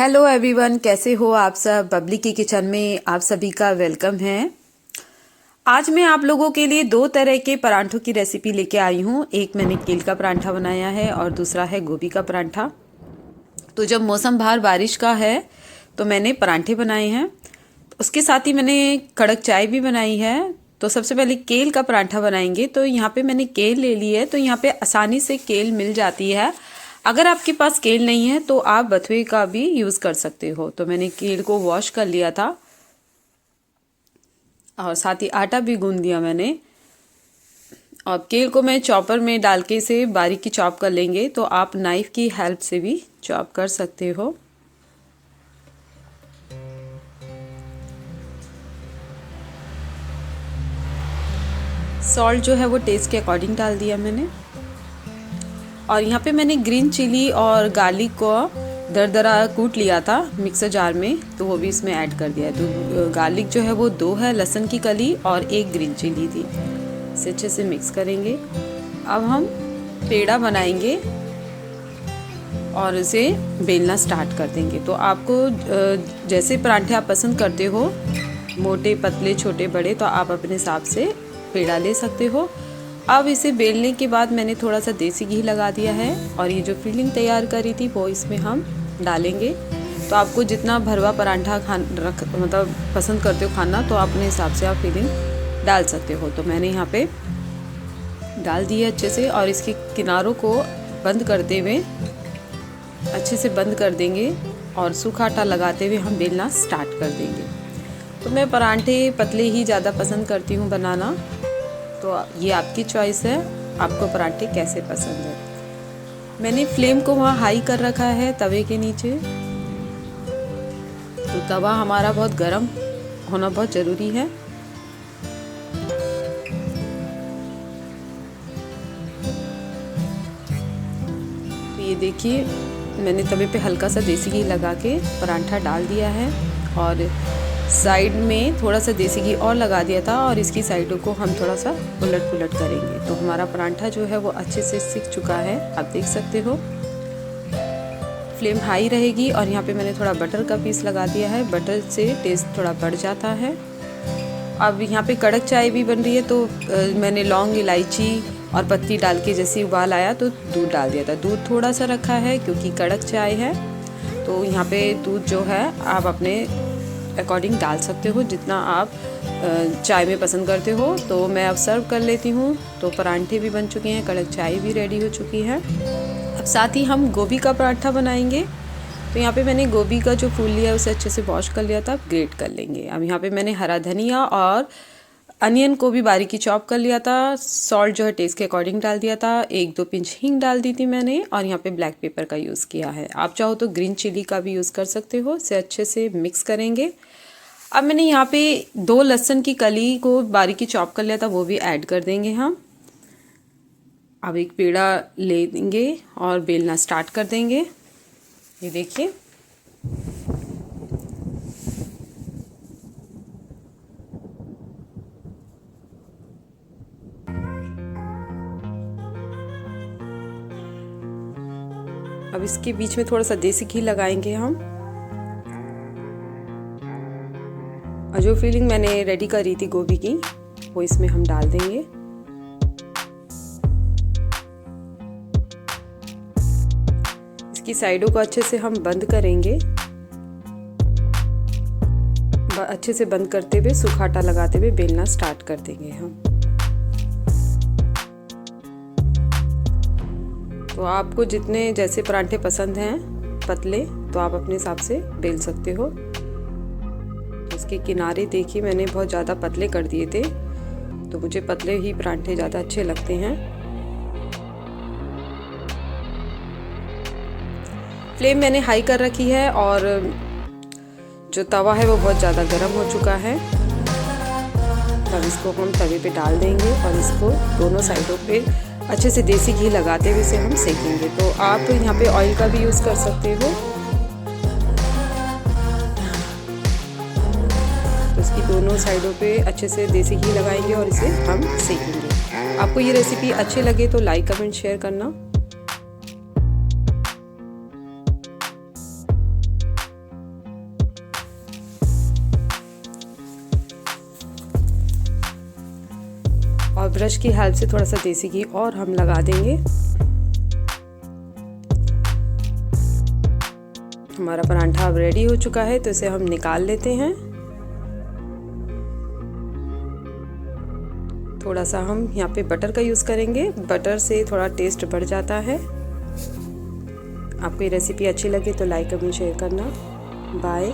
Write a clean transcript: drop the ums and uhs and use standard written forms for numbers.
Hello everyone, कैसे हो आप सब। बबली की किचन में आप सभी का वेलकम है। आज मैं आप लोगों के लिए दो तरह के परांठों की रेसिपी लेके आई हूँ। एक मैंने केल का परांठा बनाया है और दूसरा है गोभी का परांठा। तो जब मौसम बाहर बारिश का है तो मैंने परांठे बनाए हैं। उसके साथ ही मैंने कड़क चाय भी बनाई है। तो सबसे पहले केल का परांठा बनाएंगे। तो यहाँ पे मैंने केल ले ली है। तो यहाँ पे आसानी से केल मिल जाती है। अगर आपके पास केल नहीं है तो आप बथुए का भी यूज़ कर सकते हो। तो मैंने केल को वॉश कर लिया था और साथ ही आटा भी गूंद दिया मैंने। और केल को मैं चॉपर में डाल के इसे बारीकी चॉप कर लेंगे। तो आप नाइफ की हेल्प से भी चॉप कर सकते हो। सॉल्ट जो है वो टेस्ट के अकॉर्डिंग डाल दिया मैंने। और यहाँ पे मैंने ग्रीन चिली और गार्लिक को दरदरा कूट लिया था मिक्सर जार में, तो वो भी इसमें ऐड कर दिया है। तो गार्लिक जो है वो 2 है, लहसुन की कली और 1 ग्रीन चिली थी। इसे अच्छे से मिक्स करेंगे। अब हम पेड़ा बनाएंगे और इसे बेलना स्टार्ट कर देंगे। तो आपको जैसे परांठे आप पसंद करते हो, मोटे पतले छोटे बड़े, तो आप अपने हिसाब से पेड़ा ले सकते हो। अब इसे बेलने के बाद मैंने थोड़ा सा देसी घी लगा दिया है और ये जो फिलिंग तैयार करी थी वो इसमें हम डालेंगे। तो आपको जितना भरवा परांठा मतलब पसंद करते हो खाना, तो अपने हिसाब से आप फिलिंग डाल सकते हो। तो मैंने यहाँ पे डाल दी है अच्छे से और इसके किनारों को बंद करते हुए अच्छे से बंद कर देंगे और सूखा आटा लगाते हुए हम बेलना स्टार्ट कर देंगे। तो मैं परांठे पतले ही ज़्यादा पसंद करती हूँ बनाना। तो ये आपकी चॉइस है, आपको पराठे कैसे पसंद है। मैंने फ्लेम को वहाँ हाई कर रखा है तवे के नीचे। तो तवा हमारा बहुत गर्म होना बहुत ज़रूरी है। तो ये देखिए, मैंने तवे पे हल्का सा देसी घी लगा के पराठा डाल दिया है और साइड में थोड़ा सा देसी घी और लगा दिया था और इसकी साइडों को हम थोड़ा सा उलट पुलट करेंगे। तो हमारा परांठा जो है वो अच्छे से सिक चुका है, आप देख सकते हो। फ्लेम हाई रहेगी और यहाँ पे मैंने थोड़ा बटर का पीस लगा दिया है। बटर से टेस्ट थोड़ा बढ़ जाता है। अब यहाँ पे कड़क चाय भी बन रही है। तो मैंने लौंग, इलायची और पत्ती डाल के जैसे उबाल आया तो दूध डाल दिया था। दूध थोड़ा सा रखा है क्योंकि कड़क चाय है। तो यहाँ पे दूध जो है आप अपने अकॉर्डिंग डाल सकते हो, जितना आप चाय में पसंद करते हो। तो मैं अब सर्व कर लेती हूँ। तो परांठे भी बन चुके हैं, कड़क चाय भी रेडी हो चुकी है। अब साथ ही हम गोभी का पराठा बनाएंगे। तो यहाँ पे मैंने गोभी का जो फूल लिया है उसे अच्छे से वॉश कर लिया था, ग्रेट कर लेंगे। अब यहाँ पे मैंने हरा धनिया और अनियन को भी बारीकी चॉप कर लिया था। सॉल्ट जो है टेस्ट के अकॉर्डिंग डाल दिया था। 1-2 पिंच हींग डाल दी थी मैंने और यहाँ पे ब्लैक पेपर का यूज़ किया है। आप चाहो तो ग्रीन चिली का भी यूज़ कर सकते हो। इसे अच्छे से मिक्स करेंगे। अब मैंने यहाँ पे 2 लहसुन की कली को बारीकी चॉप कर लिया था, वो भी ऐड कर देंगे हम। अब एक पेड़ा ले देंगे और बेलना स्टार्ट कर देंगे। ये देखिए, अब इसके बीच में थोड़ा सा देसी घी लगाएंगे हम। और जो फिलिंग मैंने रेडी करी थी गोभी की, वो इसमें हम डाल देंगे। इसकी साइडों को अच्छे से हम बंद करेंगे। अच्छे से बंद करते हुए सूखा आटा लगाते हुए बेलना स्टार्ट कर देंगे हम। तो आपको जितने जैसे परांठे पसंद हैं पतले, तो आप अपने हिसाब से बेल सकते हो। तो इसके किनारे देखिए, मैंने बहुत ज़्यादा पतले कर दिए थे। तो मुझे पतले ही परांठे ज़्यादा अच्छे लगते हैं। फ्लेम मैंने हाई कर रखी है और जो तवा है वो बहुत ज़्यादा गर्म हो चुका है। तब इसको हम तवे पे डाल देंगे और इसको दोनों साइडों पे अच्छे से देसी घी लगाते हुए इसे हम सेकेंगे। तो आप यहाँ पे ऑयल का भी यूज़ कर सकते हो। तो इसकी दोनों साइडों पे अच्छे से देसी घी लगाएंगे और इसे हम सेकेंगे। आपको ये रेसिपी अच्छी लगे तो लाइक, कमेंट, शेयर करना। ब्रश की हेल्प से थोड़ा सा देसी घी और हम लगा देंगे। हमारा परांठा अब रेडी हो चुका है, तो इसे हम निकाल लेते हैं। थोड़ा सा हम यहाँ पे बटर का यूज़ करेंगे, बटर से थोड़ा टेस्ट बढ़ जाता है। आपको ये रेसिपी अच्छी लगे तो लाइक कमेंट शेयर करना। बाय।